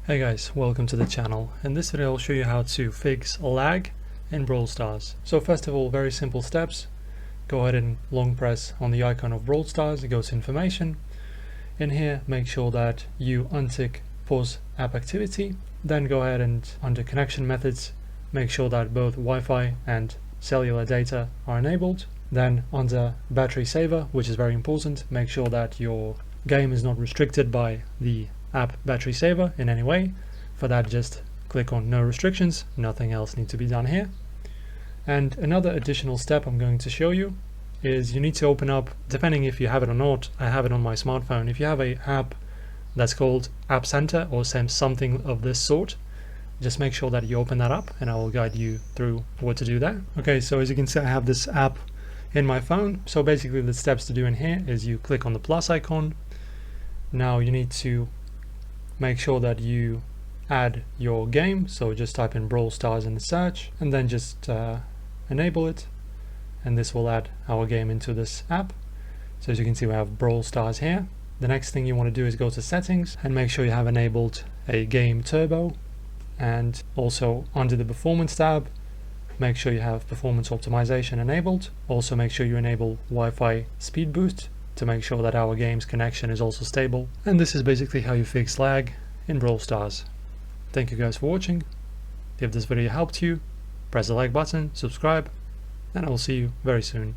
Hey guys, welcome to the channel. In this video I'll show you how to fix lag in Brawl Stars. So first of all, very simple steps. Go ahead and long press on the icon of Brawl Stars, go to information. In here make sure that you untick pause app activity. Then go ahead and under connection methods make sure that both Wi-Fi and cellular data are enabled. Then under battery saver, which is very important, make sure that your game is not restricted by the app battery saver in any way. For that, just click on no restrictions, nothing else needs to be done here. And another additional step I'm going to show you is you need to open up, depending if you have it or not, I have it on my smartphone. If you have an app that's called App Center or something of this sort, just make sure that you open that up and I will guide you through what to do there. Okay, so as you can see I have this app in my phone. So basically the steps to do in here is you click on the plus icon. Now you need to make sure that you add your game, so just type in Brawl Stars in the search and then just enable it, and this will add our game into this app. So as you can see we have Brawl Stars here. The next thing you want to do is go to settings and make sure you have enabled a game turbo, and also under the performance tab make sure you have performance optimization enabled. Also make sure you enable Wi-Fi speed boost to make sure that our game's connection is also stable. And this is basically how you fix lag in Brawl Stars. Thank you guys for watching. If this video helped you, press the like button, subscribe, and I will see you very soon.